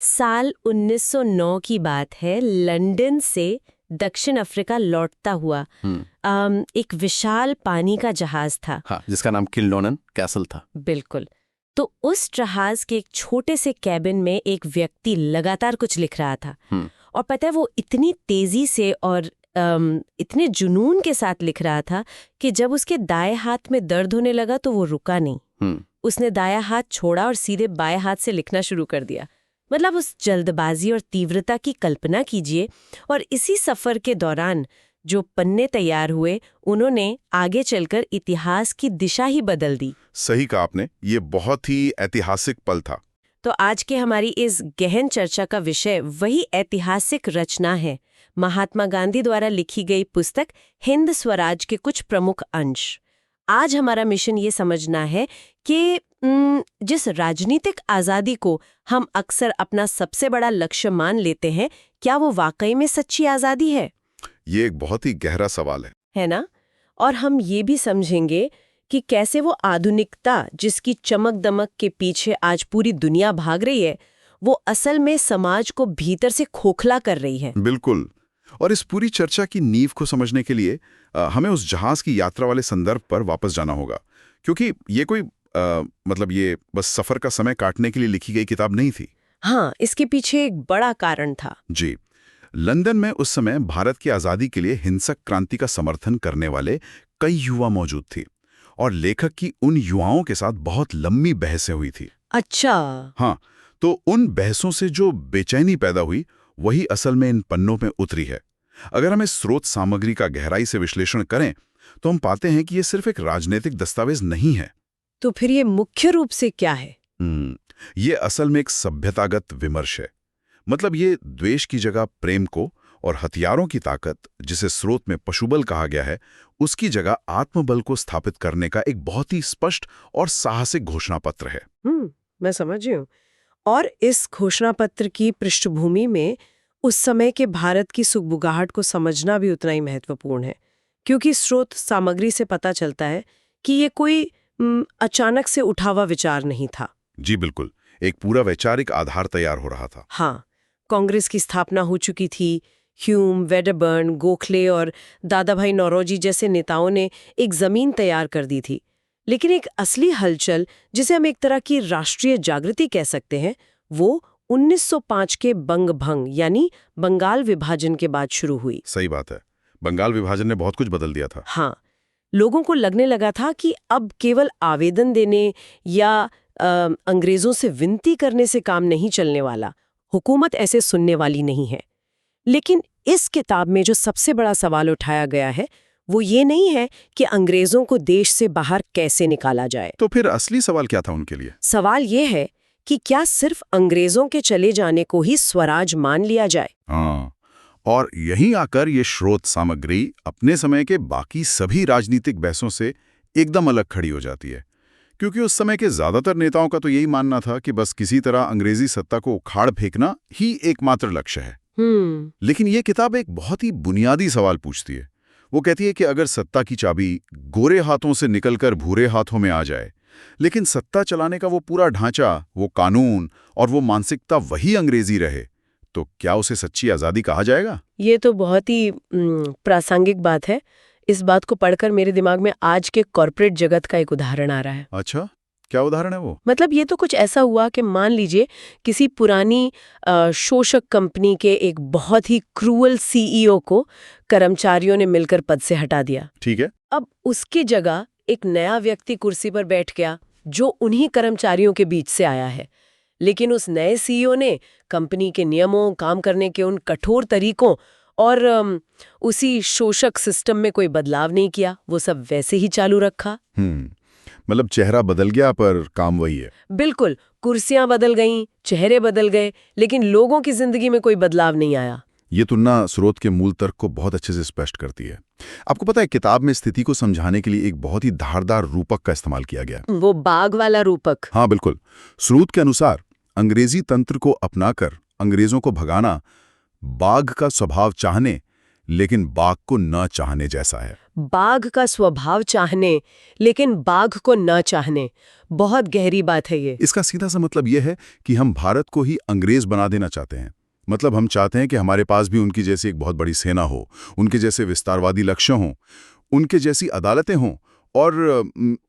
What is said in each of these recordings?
साल 1909 की बात है। लंदन से दक्षिण अफ्रीका लौटता हुआ एक विशाल पानी का जहाज था। हाँ, जिसका नाम किल्डोनन कैसल था। बिल्कुल। तो उस जहाज के एक छोटे से कैबिन में एक व्यक्ति लगातार कुछ लिख रहा था। और पता है, वो इतनी तेजी से और इतने जुनून के साथ लिख रहा था कि जब उसके दाएं हाथ में दर्द होने लगा तो वो रुका नहीं। उसने दायां हाथ छोड़ा और सीधे बाएं हाथ से लिखना शुरू कर दिया। मतलब उस जल्दबाजी और तीव्रता की कल्पना कीजिए। और इसी सफर के दौरान जो पन्ने तैयार हुए, उन्होंने आगे चलकर इतिहास की दिशा ही बदल दी। सही कहा आपने, ये बहुत ही ऐतिहासिक पल था। तो आज के हमारी इस गहन चर्चा का विषय वही ऐतिहासिक रचना है, महात्मा गांधी द्वारा लिखी गई पुस्तक हिंद स्वराज के कुछ प्रमुख अंश। आज हमारा मिशन ये समझना है कि जिस राजनीतिक आज़ादी को हम अक्सर अपना सबसे बड़ा लक्ष्य मान लेते हैं, क्या वो वाकई में सच्ची आज़ादी है? ये एक बहुत ही गहरा सवाल है ना? और हम ये भी समझेंगे कि कैसे वो आधुनिकता जिसकी चमक दमक के पीछे आज पूरी दुनिया भाग रही है, वो असल में समाज को भीतर से खोखला कर रही है। बिल्कुल। और इस पूरी चर्चा की नींव को समझने के लिए हमें उस जहाज की यात्रा वाले संदर्भ पर वापस जाना होगा, क्योंकि ये कोई मतलब ये बस सफर का समय काटने के लिए लिखी गई किताब नहीं थी। हाँ, इसके पीछे एक बड़ा कारण था। जी। लंदन में उस समय भारत की आज़ादी के लिए हिंसक क्रांति का समर्थन करने वाले कई युवा मौजूद थे और लेखक की उन युवाओं के साथ बहुत लंबी बहसें हुई थी। अच्छा। हाँ, तो उन बहसों से जो बेचैनी पैदा हुई वही असल में इन पन्नों में उतरी है। अगर हम इस स्रोत सामग्री का गहराई से विश्लेषण करें तो हम पाते हैं कि ये सिर्फ एक राजनीतिक दस्तावेज नहीं है। तो फिर ये मुख्य रूप से क्या है? ये असल में एक सभ्यतागत विमर्श है। मतलब ये द्वेष की जगह प्रेम को और हथियारों की ताकत, जिसे स्रोत में पशुबल कहा गया है, उसकी जगह आत्मबल को स्थापित करने का एक बहुत ही स्पष्ट और साहसिक घोषणा पत्र है। मैं समझ रही हूँ। और इस घोषणा पत्र की पृष्ठभूमि में उस समय के भारत की सुगबुगाहट को समझना भी उतना ही महत्वपूर्ण है, क्योंकि स्रोत सामग्री से पता चलता है कि ये कोई अचानक से उठा हुआ विचार नहीं था। जी बिल्कुल, एक पूरा वैचारिक आधार तैयार हो रहा था। हाँ, कांग्रेस की स्थापना हो चुकी थी। ह्यूम, वेडरबर्न, गोखले और दादाभाई नौरोजी जैसे नेताओं ने एक जमीन तैयार कर दी थी। लेकिन एक असली हलचल, जिसे हम एक तरह की राष्ट्रीय जागृति कह सकते हैं, वो 1905 के बंग भंग यानी बंगाल विभाजन के बाद शुरू हुई। सही बात है, बंगाल विभाजन ने बहुत कुछ बदल दिया था। हाँ, लोगों को लगने लगा था कि अब केवल आवेदन देने या अंग्रेजों से विनती करने से काम नहीं चलने वाला, हुकूमत ऐसे सुनने वाली नहीं है। लेकिन इस किताब में जो सबसे बड़ा सवाल उठाया गया है वो ये नहीं है कि अंग्रेजों को देश से बाहर कैसे निकाला जाए। तो फिर असली सवाल क्या था उनके लिए? सवाल ये है कि क्या सिर्फ अंग्रेजों के चले जाने को ही स्वराज मान लिया जाए? हाँ, और यहीं आकर ये स्रोत सामग्री अपने समय के बाकी सभी राजनीतिक बहसों से एकदम अलग खड़ी हो जाती है, क्योंकि उस समय के ज्यादातर नेताओं का तो यही मानना था कि बस किसी तरह अंग्रेजी सत्ता को उखाड़ फेंकना ही एकमात्र लक्ष्य है। लेकिन ये किताब एक बहुत ही बुनियादी सवाल पूछती है। वो कहती है कि अगर सत्ता की चाबी गोरे हाथों से निकलकर भूरे हाथों में आ जाए, लेकिन सत्ता चलाने का वो पूरा ढांचा, वो कानून और वो मानसिकता वही अंग्रेजी रहे, तो क्या उसे सच्ची आज़ादी कहा जाएगा? ये तो बहुत ही प्रासंगिक बात है। इस बात को पढ़कर मेरे दिमाग में आज के कॉर्पोरेट जगत का एक उदाहरण आ रहा है। अच्छा, क्या उदाहरण है वो? मतलब ये तो कुछ ऐसा हुआ कि मान लीजिए किसी पुरानी शोषक कंपनी के एक बहुत ही क्रूअल सीईओ को कर्मचारियों ने मिलकर पद से हटा दिया। ठीक है। अब उसकी जगह एक नया व्यक्ति कुर्सी पर बैठ गया जो उन्हीं कर्मचारियों के बीच से आया है। लेकिन उस नए सीईओ ने कंपनी के नियमों, काम करने के उन कठोर तरीकों और उसी शोषक सिस्टम में कोई बदलाव नहीं किया। वो सब वैसे ही चालू रखा। मतलब चेहरा बदल गया पर काम वही है। बिल्कुल, कुर्सियां बदल गईं, चेहरे बदल गए, लेकिन लोगों की जिंदगी में कोई बदलाव नहीं आया। ये तुलना स्रोत के मूल तर्क को बहुत अच्छे से स्पष्ट करती है। आपको पता है, किताब में स्थिति को समझाने के लिए एक बहुत ही धारदार रूपक का इस्तेमाल किया गया। वो बाघ वाला रूपक। हाँ बिल्कुल। स्रोत के अनुसार अंग्रेजी तंत्र को अपनाकर अंग्रेजों को भगाना बाघ का स्वभाव चाहने लेकिन बाघ को न चाहने जैसा है। बाघ का स्वभाव चाहने, लेकिन बाघ को न चाहने, बहुत गहरी बात है ये। इसका सीधा सा मतलब यह है कि हम भारत को ही अंग्रेज बना देना चाहते हैं। मतलब हम चाहते हैं कि हमारे पास भी उनकी जैसी एक बहुत बड़ी सेना हो, उनके जैसे विस्तारवादी लक्ष्य हों, उनके जैसी अदालतें हों और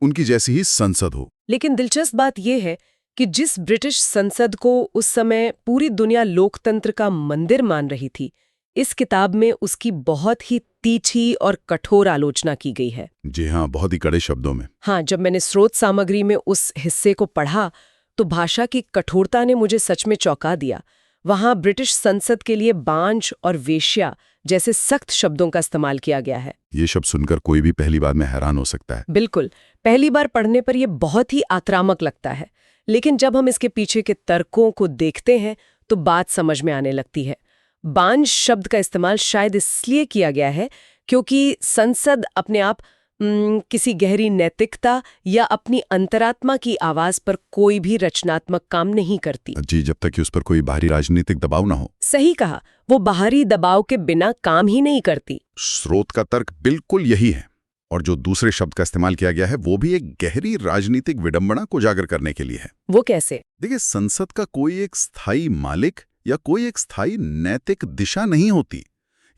उनकी जैसी ही संसद हो। लेकिन दिलचस्प बात यह है कि जिस ब्रिटिश संसद को उस समय पूरी दुनिया लोकतंत्र का मंदिर मान रही थी, इस किताब में उसकी बहुत ही तीखी और कठोर आलोचना की गई है। जी हाँ, बहुत ही कड़े शब्दों में। हाँ, जब मैंने स्रोत सामग्री में उस हिस्से को पढ़ा तो भाषा की कठोरता ने मुझे सच में चौंका दिया। वहां ब्रिटिश संसद के लिए बांझ और वेश्या जैसे सख्त शब्दों का इस्तेमाल किया गया है। ये शब्द सुनकर कोई भी पहली बार में हैरान हो सकता है। बिल्कुल, पहली बार पढ़ने पर यह बहुत ही आक्रामक लगता है, लेकिन जब हम इसके पीछे के तर्कों को देखते हैं तो बात समझ में आने लगती है। बांझ शब्द का इस्तेमाल शायद इसलिए किया गया है क्योंकि संसद अपने आप किसी गहरी नैतिकता या अपनी अंतरात्मा की आवाज पर कोई भी रचनात्मक काम नहीं करती। जी, जब तक कि उस पर कोई बाहरी राजनीतिक दबाव ना हो। सही कहा, वो बाहरी दबाव के बिना काम ही नहीं करती। स्रोत का तर्क बिल्कुल यही है। और जो दूसरे शब्द का इस्तेमाल किया गया है वो भी एक गहरी राजनीतिक विडंबना को उजागर करने के लिए है। वो कैसे? देखिए, संसद का कोई एक स्थायी मालिक या कोई एक स्थायी नैतिक दिशा नहीं होती।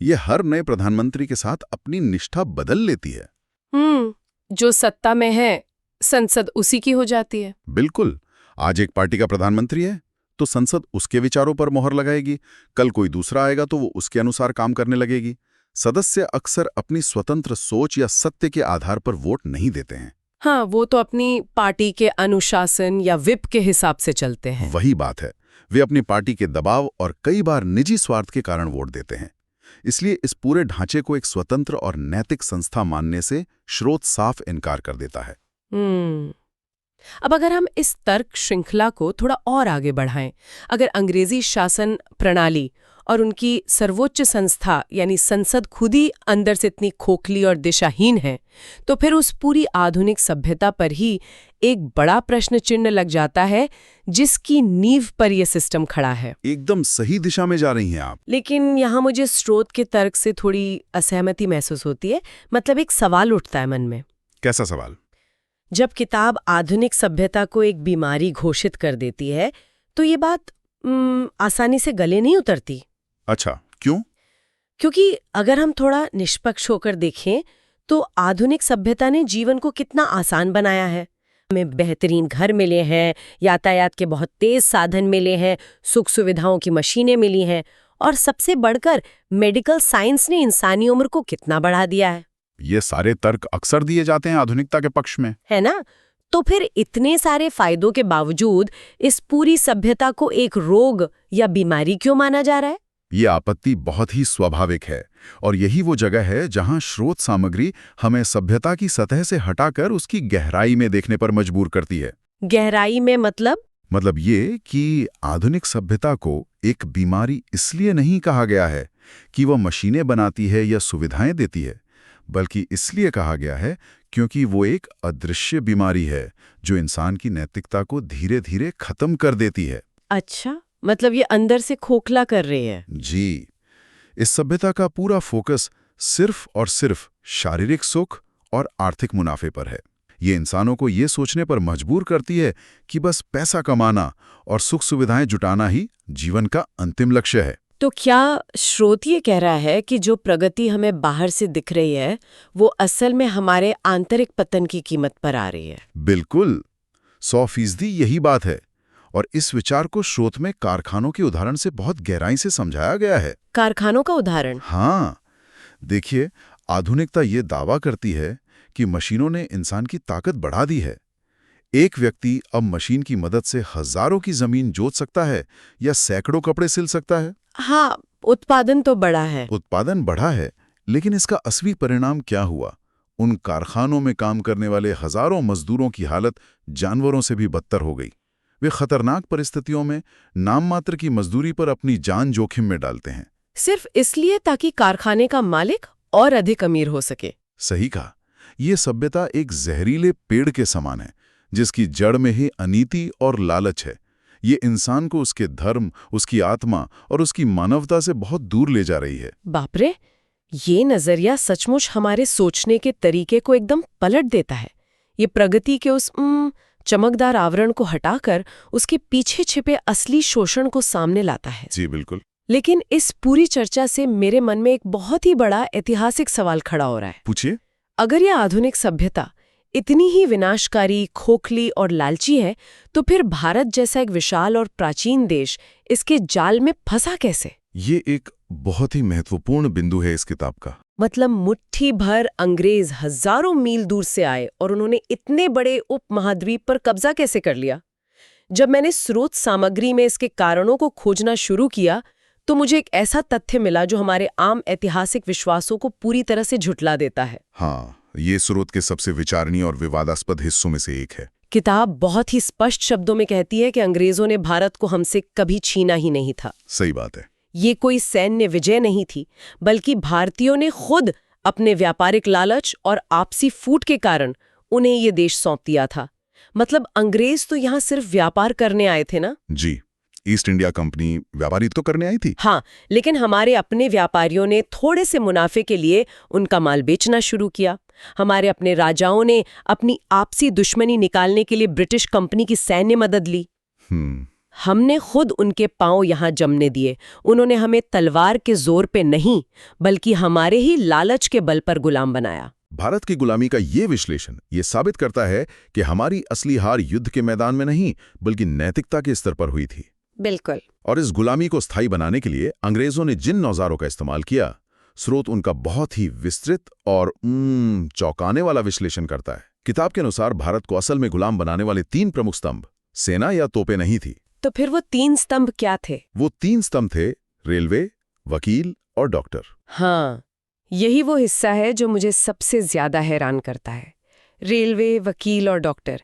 ये हर नए प्रधानमंत्री के साथ अपनी निष्ठा बदल लेती है। जो सत्ता में है संसद उसी की हो जाती है। बिल्कुल, आज एक पार्टी का प्रधानमंत्री है तो संसद उसके विचारों पर मोहर लगाएगी, कल कोई दूसरा आएगा तो वो उसके अनुसार काम करने लगेगी। सदस्य अक्सर अपनी स्वतंत्र सोच या सत्य के आधार पर वोट नहीं देते हैं। हाँ, वो तो अपनी पार्टी के अनुशासन या विप के हिसाब से चलते हैं। वही बात है, वे अपनी पार्टी के दबाव और कई बार निजी स्वार्थ के कारण वोट देते हैं। इसलिए इस पूरे ढांचे को एक स्वतंत्र और नैतिक संस्था मानने से स्रोत साफ इनकार कर देता है। अब अगर हम इस तर्क श्रृंखला को थोड़ा और आगे बढ़ाएं, अगर अंग्रेजी शासन प्रणाली और उनकी सर्वोच्च संस्था यानी संसद खुद ही अंदर से इतनी खोखली और दिशाहीन है, तो फिर उस पूरी आधुनिक सभ्यता पर ही एक बड़ा प्रश्न चिन्ह लग जाता है जिसकी नींव पर यह सिस्टम खड़ा है। एकदम सही दिशा में जा रही हैं आप। लेकिन यहाँ मुझे स्रोत के तर्क से थोड़ी असहमति महसूस होती है। मतलब एक सवाल उठता है मन में। कैसा सवाल? जब किताब आधुनिक सभ्यता को एक बीमारी घोषित कर देती है तो ये बात आसानी से गले नहीं उतरती। अच्छा, क्यों? क्योंकि अगर हम थोड़ा निष्पक्ष होकर देखें तो आधुनिक सभ्यता ने जीवन को कितना आसान बनाया है। हमें बेहतरीन घर मिले हैं, यातायात के बहुत तेज साधन मिले हैं, सुख सुविधाओं की मशीनें मिली हैं और सबसे बढ़कर मेडिकल साइंस ने इंसानी उम्र को कितना बढ़ा दिया है। ये सारे तर्क अक्सर दिए जाते हैं आधुनिकता के पक्ष में, है ना? तो फिर इतने सारे फायदों के बावजूद इस पूरी सभ्यता को एक रोग या बीमारी क्यों माना जा रहा है? ये आपत्ति बहुत ही स्वाभाविक है और यही वो जगह है जहां स्रोत सामग्री हमें सभ्यता की सतह से हटाकर उसकी गहराई में देखने पर मजबूर करती है। गहराई में मतलब ये कि आधुनिक सभ्यता को एक बीमारी इसलिए नहीं कहा गया है कि वह मशीनें बनाती है या सुविधाएं देती है, बल्कि इसलिए कहा गया है क्योंकि वो एक अदृश्य बीमारी है जो इंसान की नैतिकता को धीरे धीरे खत्म कर देती है। अच्छा, मतलब ये अंदर से खोखला कर रही है। जी, इस सभ्यता का पूरा फोकस सिर्फ और सिर्फ शारीरिक सुख और आर्थिक मुनाफे पर है। ये इंसानों को ये सोचने पर मजबूर करती है कि बस पैसा कमाना और सुख सुविधाएं जुटाना ही जीवन का अंतिम लक्ष्य है। तो क्या स्रोत ये कह रहा है कि जो प्रगति हमें बाहर से दिख रही है वो असल में हमारे आंतरिक पतन की कीमत पर आ रही है? बिल्कुल, 100% यही बात है। और इस विचार को स्रोत में कारखानों के उदाहरण से बहुत गहराई से समझाया गया है। कारखानों का उदाहरण? हाँ, देखिए, आधुनिकता ये दावा करती है कि मशीनों ने इंसान की ताकत बढ़ा दी है। एक व्यक्ति अब मशीन की मदद से हजारों की जमीन जोत सकता है या सैकड़ों कपड़े सिल सकता है। हाँ, उत्पादन तो बढ़ा है। उत्पादन बढ़ा है, लेकिन इसका असली परिणाम क्या हुआ? उन कारखानों में काम करने वाले हजारों मजदूरों की हालत जानवरों से भी बदतर हो गई। वे खतरनाक परिस्थितियों में नाम मात्र की मजदूरी पर अपनी जान जोखिम में डालते हैं, सिर्फ इसलिए ताकि कारखाने का मालिक और अधिक अमीर हो सके। सही कहा। ये सभ्यता एक जहरीले पेड़ के समान है जिसकी जड़ में ही अनीति और लालच है। ये इंसान को उसके धर्म, उसकी आत्मा और उसकी मानवता से बहुत दूर ले जा रही है। बाप रे, ये नजरिया सचमुच हमारे सोचने के तरीके को एकदम पलट देता है। ये प्रगति के उस चमकदार आवरण को हटाकर उसके पीछे छिपे असली शोषण को सामने लाता है। जी बिल्कुल। लेकिन इस पूरी चर्चा से मेरे मन में एक बहुत ही बड़ा ऐतिहासिक सवाल खड़ा हो रहा है। पूछिए। अगर यह आधुनिक सभ्यता इतनी ही विनाशकारी, खोखली और लालची है, तो फिर भारत जैसा एक विशाल और प्राचीन देश इसके जाल में फंसा कैसे? ये एक बहुत ही महत्वपूर्ण बिंदु है इस किताब का। मतलब मुट्ठी भर अंग्रेज हजारों मील दूर से आए और उन्होंने इतने बड़े उपमहाद्वीप पर कब्जा कैसे कर लिया? जब मैंने स्रोत सामग्री में इसके कारणों को खोजना शुरू किया तो मुझे एक ऐसा तथ्य मिला जो हमारे आम ऐतिहासिक विश्वासों को पूरी तरह से झुठला देता है। हाँ, ये स्रोत के सबसे विचारणीय और विवादास्पद हिस्सों में से एक है। किताब बहुत ही स्पष्ट शब्दों में कहती है कि अंग्रेजों ने भारत को हमसे कभी छीना ही नहीं था। सही बात है। ये कोई सैन्य विजय नहीं थी, बल्कि भारतीयों ने खुद अपने व्यापारिक लालच और आपसी फूट के कारण उन्हें ये देश सौंप दिया था। मतलब अंग्रेज तो यहाँ सिर्फ व्यापार करने आए थे ना? जी, ईस्ट इंडिया कंपनी व्यापारी तो करने आई थी। हाँ, लेकिन हमारे अपने व्यापारियों ने थोड़े से मुनाफे के लिए उनका माल बेचना शुरू किया। हमारे अपने राजाओं ने अपनी आपसी दुश्मनी निकालने के लिए ब्रिटिश कंपनी की सैन्य मदद ली। हमने खुद उनके पांव यहाँ जमने दिए। उन्होंने हमें तलवार के जोर पे नहीं, बल्कि हमारे ही लालच के बल पर गुलाम बनाया। भारत की गुलामी का ये विश्लेषण ये साबित करता है कि हमारी असली हार युद्ध के मैदान में नहीं, बल्कि नैतिकता के स्तर पर हुई थी। बिल्कुल। और इस गुलामी को स्थायी बनाने के लिए अंग्रेजों ने जिन औजारों का इस्तेमाल किया, स्रोत उनका बहुत ही विस्तृत और चौंकाने वाला विश्लेषण करता है। किताब के अनुसार भारत को असल में गुलाम बनाने वाले 3 प्रमुख स्तंभ सेना या तोपें नहीं थी। तो फिर वो 3 स्तंभ क्या थे? वो 3 स्तंभ थे रेलवे, वकील और डॉक्टर। हाँ, यही वो हिस्सा है जो मुझे सबसे ज्यादा हैरान करता है। रेलवे, वकील और डॉक्टर,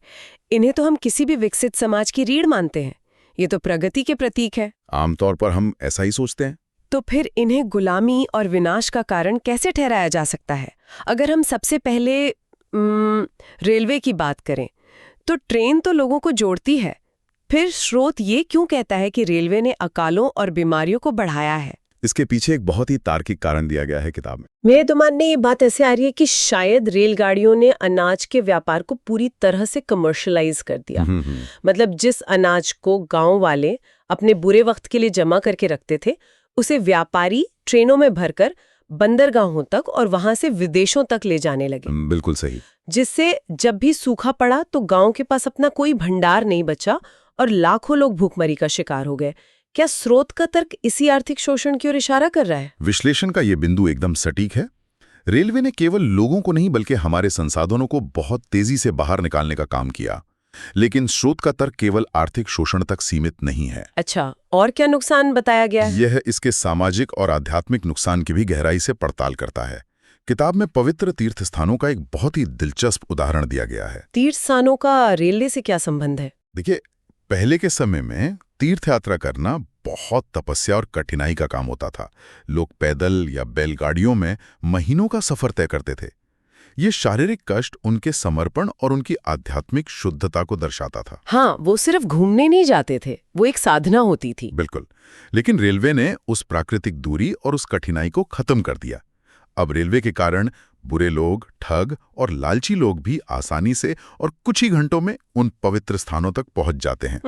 इन्हें तो हम किसी भी विकसित समाज की रीढ़ मानते हैं। ये तो प्रगति के प्रतीक है। आमतौर पर हम ऐसा ही सोचते हैं। तो फिर इन्हें गुलामी और विनाश का कारण कैसे ठहराया जा सकता है? अगर हम सबसे पहले रेलवे की बात करें, तो ट्रेन तो लोगों को जोड़ती है। फिर स्रोत ये क्यों कहता है कि रेलवे ने अकालों और बीमारियों को बढ़ाया है? इसके पीछे एक बहुत ही तार्किक कारण दिया गया है किताब में। मेरे दिमाग में ये बात ऐसे आ रही है कि शायद रेलगाड़ियों ने अनाज के व्यापार को पूरी तरह से कमर्शियलाइज कर दिया। मतलब जिस अनाज को गांव वाले अपने बुरे वक्त के लिए जमा करके रखते थे, उसे व्यापारी ट्रेनों में भरकर बंदरगाहों तक और वहां से विदेशों तक ले जाने लगे। बिल्कुल सही। जिससे जब भी सूखा पड़ा तो गांव के पास अपना कोई भंडार नहीं बचा और लाखों लोग भूखमरी का शिकार हो गए। क्या स्रोत का तर्क इसी आर्थिक शोषण की ओर इशारा कर रहा है? विश्लेषण का ये बिंदु एकदम सटीक है। रेलवे ने केवल लोगों को नहीं बल्कि हमारे संसाधनों को बहुत तेजी से बाहर निकालने का काम किया। लेकिन स्रोत का तर्क केवल आर्थिक शोषण तक सीमित नहीं है। अच्छा, और क्या नुकसान बताया गया है? यह इसके सामाजिक और आध्यात्मिक नुकसान की भी गहराई से पड़ताल करता है। किताब में पवित्र तीर्थ स्थानों का एक बहुत ही दिलचस्प उदाहरण दिया गया है। तीर्थ स्थानों का रेलवे से क्या संबंध है? देखिए, पहले के समय में तीर्थ यात्रा करना बहुत तपस्या और कठिनाई का काम होता था। लोग पैदल या बैलगाड़ियों में महीनों का सफर तय करते थे। ये शारीरिक कष्ट उनके समर्पण और उनकी आध्यात्मिक शुद्धता को दर्शाता था। हाँ, वो सिर्फ घूमने नहीं जाते थे, वो एक साधना होती थी। बिल्कुल। लेकिन रेलवे ने उस प्राकृतिक दूरी और उस कठिनाई को खत्म कर दिया। अब रेलवे के कारण बुरे लोग, ठग और लालची लोग भी आसानी से और कुछ ही घंटों में उन पवित्र स्थानों तक पहुंच जाते हैं।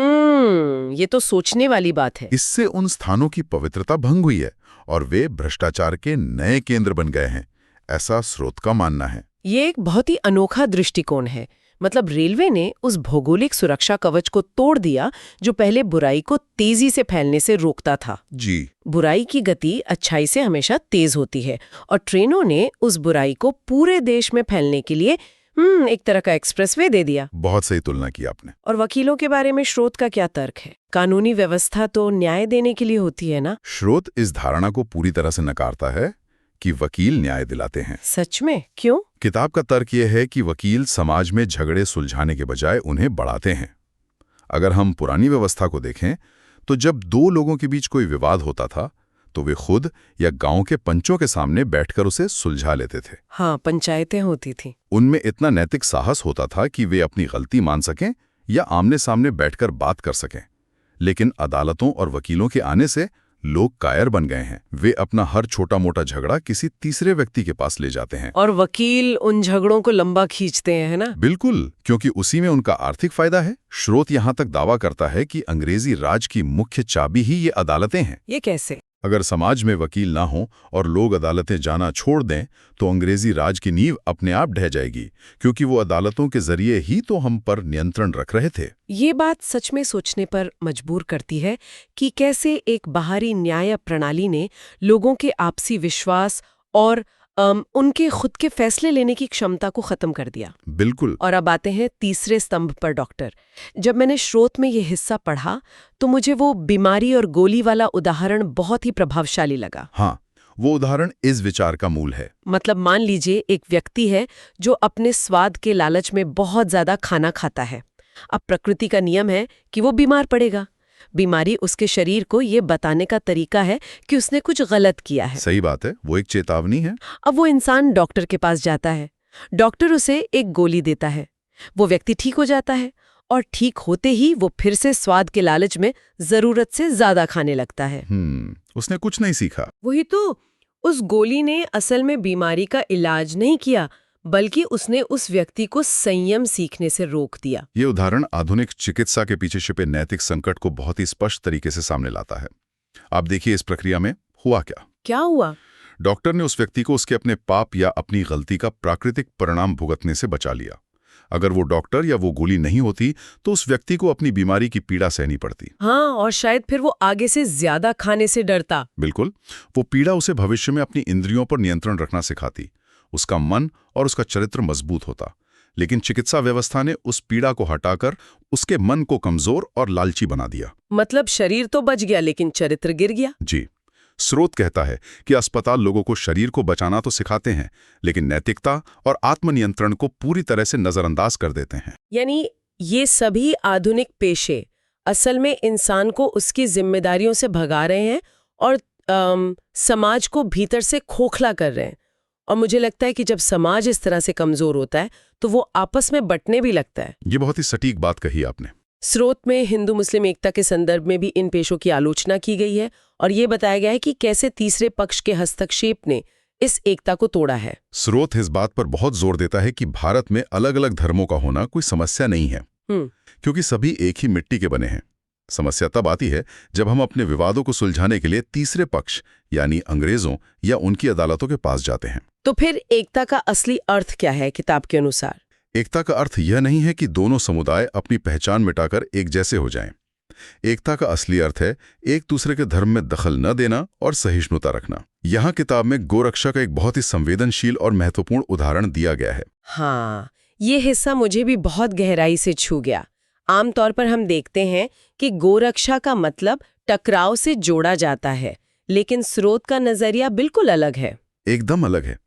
ये तो सोचने वाली बात है। इससे उन स्थानों की पवित्रता भंग हुई है और वे भ्रष्टाचार के नए केंद्र बन गए हैं, ऐसा स्रोत का मानना है। ये एक बहुत ही अनोखा दृष्टिकोण है। मतलब रेलवे ने उस भौगोलिक सुरक्षा कवच को तोड़ दिया जो पहले बुराई को तेजी से फैलने से रोकता था। जी। बुराई की गति अच्छाई से हमेशा तेज होती है और ट्रेनों ने उस बुराई को पूरे देश में फैलने के लिए एक तरह का एक्सप्रेसवे दे दिया। बहुत सही तुलना की आपने। और वकीलों के बारे में स्रोत का क्या तर्क है? कानूनी व्यवस्था तो न्याय देने के लिए होती है ना? स्रोत इस धारणा को पूरी तरह से नकारता है कि वकील न्याय दिलाते हैं। सच में? क्यों? किताब का तर्क यह है कि वकील समाज में झगड़े सुलझाने के बजाय उन्हें बढ़ाते हैं। अगर हम पुरानी व्यवस्था को देखें तो जब 2 लोगों के बीच कोई विवाद होता था तो वे खुद या गांव के पंचों के सामने बैठकर उसे सुलझा लेते थे। हाँ, पंचायतें होती थी। उनमें इतना नैतिक साहस होता था कि वे अपनी गलती मान सकें या आमने सामने बैठकर बात कर सकें। लेकिन अदालतों और वकीलों के आने से लोग कायर बन गए हैं। वे अपना हर छोटा मोटा झगड़ा किसी तीसरे व्यक्ति के पास ले जाते हैं। और वकील उन झगड़ों को लंबा खींचते हैं, है ना? बिल्कुल, क्योंकि उसी में उनका आर्थिक फायदा है। स्रोत यहाँ तक दावा करता है कि अंग्रेजी राज की मुख्य चाबी ही ये अदालतें हैं। ये कैसे? अगर समाज में वकील ना हो और लोग अदालतें जाना छोड़ दें तो अंग्रेजी राज की नींव अपने आप ढह जाएगी, क्योंकि वो अदालतों के जरिए ही तो हम पर नियंत्रण रख रहे थे। ये बात सच में सोचने पर मजबूर करती है कि कैसे एक बाहरी न्याय प्रणाली ने लोगों के आपसी विश्वास और उनके खुद के फैसले लेने की क्षमता को खत्म कर दिया। बिल्कुल। और अब आते हैं तीसरे स्तंभ पर डॉक्टर। जब मैंने स्रोत में ये हिस्सा पढ़ा तो मुझे वो बीमारी और गोली वाला उदाहरण बहुत ही प्रभावशाली लगा। हाँ, वो उदाहरण इस विचार का मूल है। मतलब मान लीजिए एक व्यक्ति है जो अपने स्वाद के लालच में बहुत ज्यादा खाना खाता है। अब प्रकृति का नियम है कि वो बीमार पड़ेगा। बीमारी उसके शरीर को ये बताने का तरीका है कि उसने कुछ गलत किया है। सही बात है, वो एक चेतावनी है। अब वो इंसान डॉक्टर के पास जाता है। डॉक्टर उसे एक गोली देता है। वो व्यक्ति ठीक हो जाता है और ठीक होते ही वो फिर से स्वाद के लालच में जरूरत से ज्यादा खाने लगता है। उसने कुछ नहीं सीखा। वही तो, उस गोली ने असल में बीमारी का इलाज नहीं किया, बल्कि उसने उस व्यक्ति को संयम सीखने से रोक दिया। ये उदाहरण आधुनिक चिकित्सा के पीछे छिपे नैतिक संकट को बहुत ही स्पष्ट तरीके से सामने लाता है। आप देखिए इस प्रक्रिया में हुआ क्या हुआ? डॉक्टर ने उस व्यक्ति को उसके अपने पाप या अपनी गलती का प्राकृतिक परिणाम भुगतने से बचा लिया। अगर वो डॉक्टर या वो गोली नहीं होती तो उस व्यक्ति को अपनी बीमारी की पीड़ा सहनी पड़ती। हाँ, और शायद फिर वो आगे से ज्यादा खाने से डरता। बिल्कुल, वो पीड़ा उसे भविष्य में अपनी इंद्रियों पर नियंत्रण रखना सिखाती। उसका मन और उसका चरित्र मजबूत होता। लेकिन चिकित्सा व्यवस्था ने उस पीड़ा को हटाकर उसके मन को कमजोर और लालची बना दिया। मतलब शरीर तो बच गया लेकिन चरित्र गिर गया। जी, स्रोत कहता है कि अस्पताल लोगों को शरीर को बचाना तो सिखाते हैं, लेकिन नैतिकता और आत्मनियंत्रण को पूरी तरह से नजरअंदाज कर देते हैं। यानी ये सभी आधुनिक पेशे असल में इंसान को उसकी जिम्मेदारियों से भगा रहे हैं और समाज को भीतर से खोखला कर रहे हैं। और मुझे लगता है कि जब समाज इस तरह से कमजोर होता है तो वो आपस में बंटने भी लगता है। ये बहुत ही सटीक बात कही आपने। स्रोत में हिंदू मुस्लिम एकता के संदर्भ में भी इन पेशों की आलोचना की गई है और ये बताया गया है कि कैसे तीसरे पक्ष के हस्तक्षेप ने इस एकता को तोड़ा है। स्रोत इस बात पर बहुत जोर देता है कि भारत में अलग अलग धर्मों का होना कोई समस्या नहीं है, क्योंकि सभी एक ही मिट्टी के बने हैं। समस्या तब आती है जब हम अपने विवादों को सुलझाने के लिए तीसरे पक्ष यानी अंग्रेजों या उनकी अदालतों के पास जाते हैं। तो फिर एकता का असली अर्थ क्या है किताब के अनुसार? एकता का अर्थ यह नहीं है कि दोनों समुदाय अपनी पहचान मिटाकर एक जैसे हो जाएं। एकता का असली अर्थ है एक दूसरे के धर्म में दखल न देना और सहिष्णुता रखना। यहाँ किताब में गोरक्षा का एक बहुत ही संवेदनशील और महत्वपूर्ण उदाहरण दिया गया है। हाँ, ये हिस्सा मुझे भी बहुत गहराई से छू गया। आमतौर पर हम देखते हैं कि गोरक्षा का मतलब टकराव से जोड़ा जाता है, लेकिन स्रोत का नजरिया बिल्कुल अलग है। एकदम अलग है।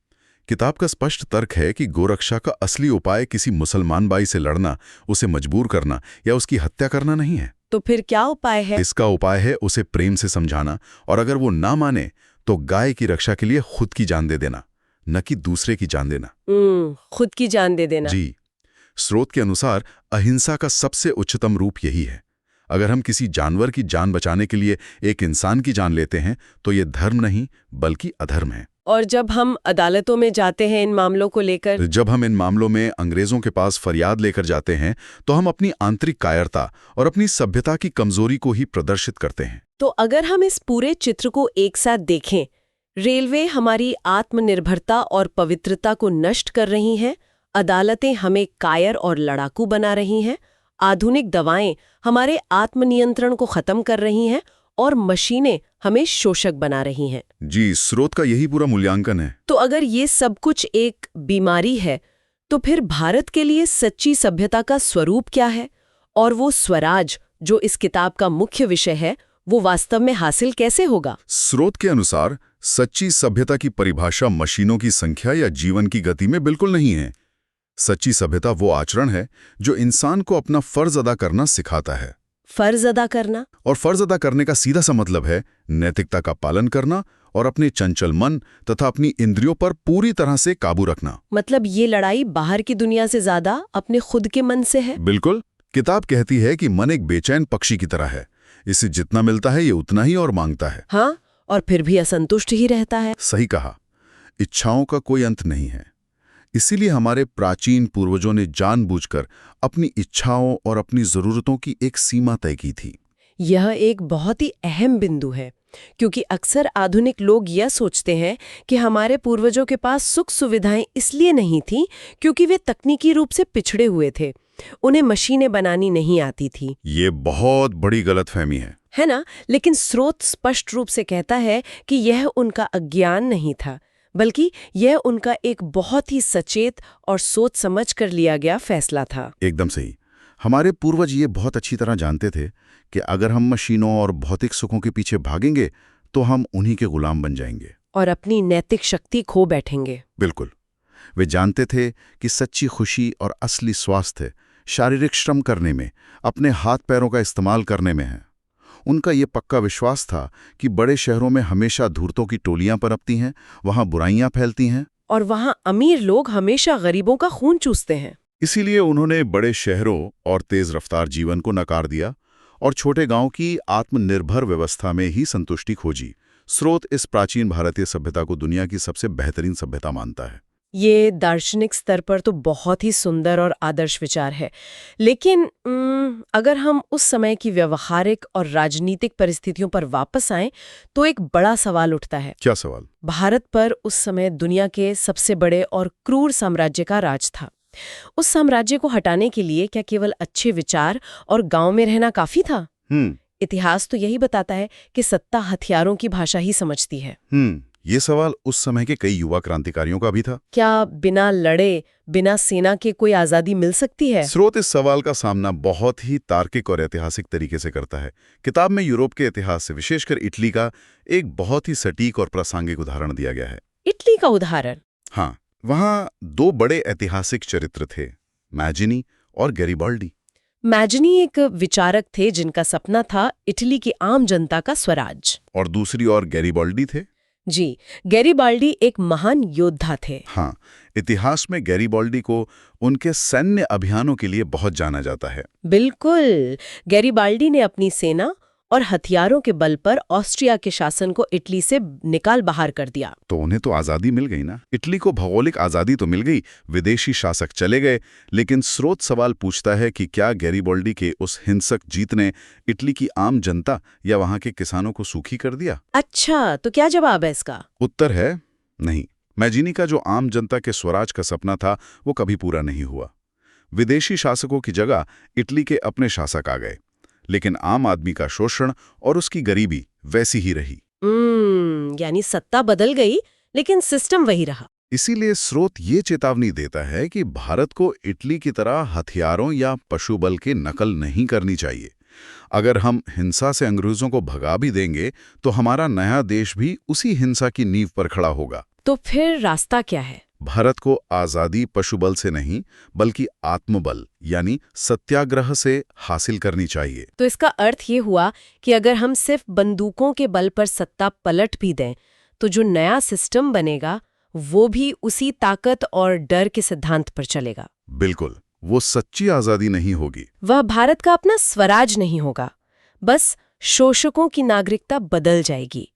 किताब का स्पष्ट तर्क है कि गोरक्षा का असली उपाय किसी मुसलमान भाई से लड़ना, उसे मजबूर करना या उसकी हत्या करना नहीं है। तो फिर क्या उपाय है? इसका उपाय है उसे प्रेम से समझाना, और अगर वो ना माने तो गाय की रक्षा के लिए खुद की जान दे देना, न कि दूसरे की जान देना। खुद की जान दे देना। जी, स्रोत के अनुसार अहिंसा का सबसे उच्चतम रूप यही है। अगर हम किसी जानवर की जान बचाने के लिए एक इंसान की जान लेते हैं तो ये धर्म नहीं बल्कि अधर्म है। और जब हम अदालतों में जाते हैं इन मामलों को लेकर, जब हम इन मामलों में अंग्रेजों के पास फरियाद लेकर जाते हैं तो हम अपनी आंतरिक कायरता और अपनी सभ्यता की कमजोरी को ही प्रदर्शित करते हैं। तो अगर हम इस पूरे चित्र को एक साथ देखें, रेलवे हमारी आत्मनिर्भरता और पवित्रता को नष्ट कर रही हैं, अदालतें हमें कायर और लड़ाकू बना रही हैं, आधुनिक दवाएं हमारे आत्मनियंत्रण को खत्म कर रही हैं और मशीनें हमें शोषक बना रही हैं। जी, स्रोत का यही पूरा मूल्यांकन है। तो अगर ये सब कुछ एक बीमारी है तो फिर भारत के लिए सच्ची सभ्यता का स्वरूप क्या है? और वो स्वराज जो इस किताब का मुख्य विषय है, वो वास्तव में हासिल कैसे होगा? स्रोत के अनुसार सच्ची सभ्यता की परिभाषा मशीनों की संख्या या जीवन की गति में बिल्कुल नहीं है। सच्ची सभ्यता वो आचरण है जो इंसान को अपना फर्ज अदा करना सिखाता है। फर्ज अदा करना? और फर्ज अदा करने का सीधा सा मतलब है नैतिकता का पालन करना और अपने चंचल मन तथा अपनी इंद्रियों पर पूरी तरह से काबू रखना। मतलब ये लड़ाई बाहर की दुनिया से ज्यादा अपने खुद के मन से है? बिल्कुल। किताब कहती है कि मन एक बेचैन पक्षी की तरह है। इसे जितना मिलता है ये उतना ही और मांगता है। हाँ, और फिर भी असंतुष्ट ही रहता है। सही कहा, इच्छाओं का कोई अंत नहीं है। इसीलिए हमारे प्राचीन पूर्वजों ने जानबूझकर अपनी इच्छाओं और अपनी जरूरतों की एक सीमा तय की थी। यह एक बहुत ही अहम बिंदु है, क्योंकि अक्सर आधुनिक लोग यह सोचते हैं कि हमारे पूर्वजों के पास सुख सुविधाएं इसलिए नहीं थीं क्योंकि वे तकनीकी रूप से पिछड़े हुए थे, उन्हें मशीनें बनानी नहीं आती थी। ये बहुत बड़ी गलतफहमी है ना? लेकिन स्रोत स्पष्ट रूप से कहता है कि यह उनका अज्ञान नहीं था, बल्कि यह उनका एक बहुत ही सचेत और सोच समझ कर लिया गया फैसला था। एकदम सही। हमारे पूर्वज ये बहुत अच्छी तरह जानते थे कि अगर हम मशीनों और भौतिक सुखों के पीछे भागेंगे तो हम उन्हीं के गुलाम बन जाएंगे और अपनी नैतिक शक्ति खो बैठेंगे। बिल्कुल। वे जानते थे कि सच्ची खुशी और असली स्वास्थ्य शारीरिक श्रम करने में, अपने हाथ पैरों का इस्तेमाल करने में है। उनका ये पक्का विश्वास था कि बड़े शहरों में हमेशा धूर्तों की टोलियां पनपती हैं, वहां बुराइयां फैलती हैं और वहां अमीर लोग हमेशा गरीबों का खून चूसते हैं। इसीलिए उन्होंने बड़े शहरों और तेज रफ्तार जीवन को नकार दिया और छोटे गांव की आत्मनिर्भर व्यवस्था में ही संतुष्टि खोजी। स्रोत इस प्राचीन भारतीय सभ्यता को दुनिया की सबसे बेहतरीन सभ्यता मानता है। ये दार्शनिक स्तर पर तो बहुत ही सुंदर और आदर्श विचार है, लेकिन अगर हम उस समय की व्यवहारिक और राजनीतिक परिस्थितियों पर वापस आएं तो एक बड़ा सवाल उठता है। क्या सवाल? भारत पर उस समय दुनिया के सबसे बड़े और क्रूर साम्राज्य का राज था। उस साम्राज्य को हटाने के लिए क्या केवल अच्छे विचार और गांव में रहना काफी था? इतिहास तो यही बताता है कि सत्ता हथियारों की भाषा ही समझती है। ये सवाल उस समय के कई युवा क्रांतिकारियों का भी था। क्या बिना लड़े, बिना सेना के कोई आजादी मिल सकती है? स्रोत इस सवाल का सामना बहुत ही तार्किक और ऐतिहासिक तरीके से करता है। किताब में यूरोप के इतिहास से, विशेषकर इटली का एक बहुत ही सटीक और प्रासंगिक उदाहरण दिया गया है। इटली का उदाहरण? हाँ, वहाँ दो बड़े ऐतिहासिक चरित्र थे, मैजिनी और गैरिबाल्डी। मैजिनी एक विचारक थे जिनका सपना था इटली की आम जनता का स्वराज। और दूसरी ओर गैरिबाल्डी थे। जी, गैरिबाल्डी एक महान योद्धा थे। हाँ, इतिहास में गैरिबाल्डी को उनके सैन्य अभियानों के लिए बहुत जाना जाता है। बिल्कुल, गैरिबाल्डी ने अपनी सेना और हथियारों के बल पर ऑस्ट्रिया के शासन को इटली से निकाल बाहर कर दिया। तो उन्हें तो आज़ादी मिल गई ना। इटली को भौगोलिक आज़ादी तो मिल गई, विदेशी शासक चले गए, लेकिन स्रोत सवाल पूछता है कि क्या गैरिबाल्डी के उस हिंसक जीत ने इटली की आम जनता या वहां के किसानों को सूखी कर दिया? अच्छा, तो क्या जवाब है इसका? उत्तर है नहीं। मैजिनी का जो आम जनता के स्वराज का सपना था वो कभी पूरा नहीं हुआ। विदेशी शासकों की जगह इटली के अपने शासक आ गए, लेकिन आम आदमी का शोषण और उसकी गरीबी वैसी ही रही। यानी सत्ता बदल गई लेकिन सिस्टम वही रहा। इसीलिए स्रोत ये चेतावनी देता है कि भारत को इटली की तरह हथियारों या पशुबल की नकल नहीं करनी चाहिए। अगर हम हिंसा से अंग्रेजों को भगा भी देंगे तो हमारा नया देश भी उसी हिंसा की नींव पर खड़ा होगा। तो फिर रास्ता क्या है? भारत को आज़ादी पशुबल से नहीं बल्कि आत्मबल यानी सत्याग्रह से हासिल करनी चाहिए। तो इसका अर्थ ये हुआ कि अगर हम सिर्फ बंदूकों के बल पर सत्ता पलट भी दें तो जो नया सिस्टम बनेगा वो भी उसी ताकत और डर के सिद्धांत पर चलेगा। बिल्कुल, वो सच्ची आज़ादी नहीं होगी। वह भारत का अपना स्वराज नहीं होगा, बस शोषकों की नागरिकता बदल जाएगी।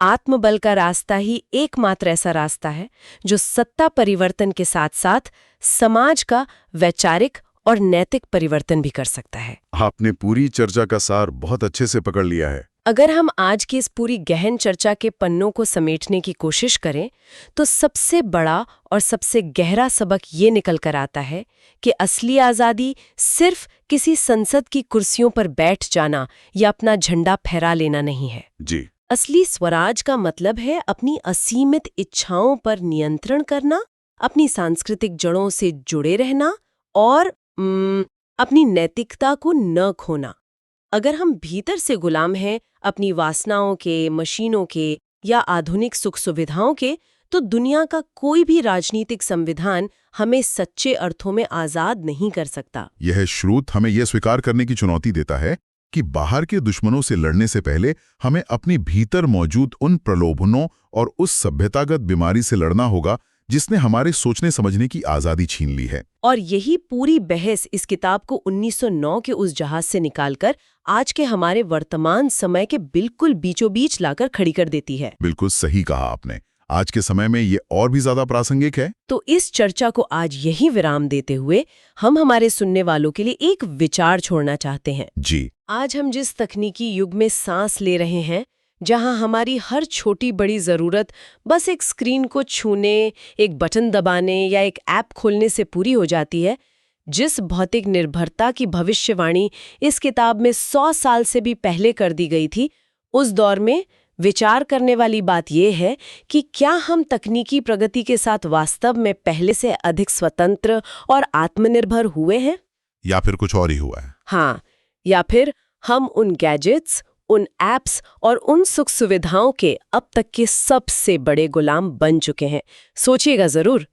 आत्मबल का रास्ता ही एकमात्र ऐसा रास्ता है जो सत्ता परिवर्तन के साथ साथ समाज का वैचारिक और नैतिक परिवर्तन भी कर सकता है। आपने पूरी चर्चा का सार बहुत अच्छे से पकड़ लिया है। अगर हम आज की इस पूरी गहन चर्चा के पन्नों को समेटने की कोशिश करें तो सबसे बड़ा और सबसे गहरा सबक ये निकल कर आता है कि असली आज़ादी सिर्फ किसी संसद की कुर्सियों पर बैठ जाना या अपना झंडा फहरा लेना नहीं है। जी, असली स्वराज का मतलब है अपनी असीमित इच्छाओं पर नियंत्रण करना, अपनी सांस्कृतिक जड़ों से जुड़े रहना और अपनी नैतिकता को न खोना। अगर हम भीतर से गुलाम हैं अपनी वासनाओं के, मशीनों के या आधुनिक सुख सुविधाओं के, तो दुनिया का कोई भी राजनीतिक संविधान हमें सच्चे अर्थों में आजाद नहीं कर सकता। यह स्रोत हमें यह स्वीकार करने की चुनौती देता है कि बाहर के दुश्मनों से लड़ने से पहले हमें अपनी भीतर मौजूद उन प्रलोभनों और उस सभ्यतागत बीमारी से लड़ना होगा जिसने हमारे सोचने समझने की आज़ादी छीन ली है। और यही पूरी बहस इस किताब को 1909 के उस जहाज से निकालकर आज के हमारे वर्तमान समय के बिल्कुल बीचों बीच लाकर खड़ी कर देती है। बिल्कुल सही कहा आपने। आज के समय में ये और भी ज्यादा प्रासंगिक है। तो इस चर्चा को आज यही विराम देते हुए हम हमारे सुनने वालों के लिए एक विचार छोड़ना चाहते हैं। जी। आज हम जिस तकनीकी युग में सांस ले रहे हैं, जहां हमारी हर छोटी बड़ी जरूरत बस एक स्क्रीन को छूने, एक बटन दबाने या एक ऐप खोलने से पूरी हो जाती है, जिस भौतिक निर्भरता की भविष्यवाणी इस किताब में 100 साल से भी पहले कर दी गई थी, उस दौर में विचार करने वाली बात यह है कि क्या हम तकनीकी प्रगति के साथ वास्तव में पहले से अधिक स्वतंत्र और आत्मनिर्भर हुए हैं? या फिर कुछ और ही हुआ है? हाँ, या फिर हम उन गैजेट्स, उन ऐप्स और उन सुख सुविधाओं के अब तक के सबसे बड़े गुलाम बन चुके हैं। सोचिएगा जरूर।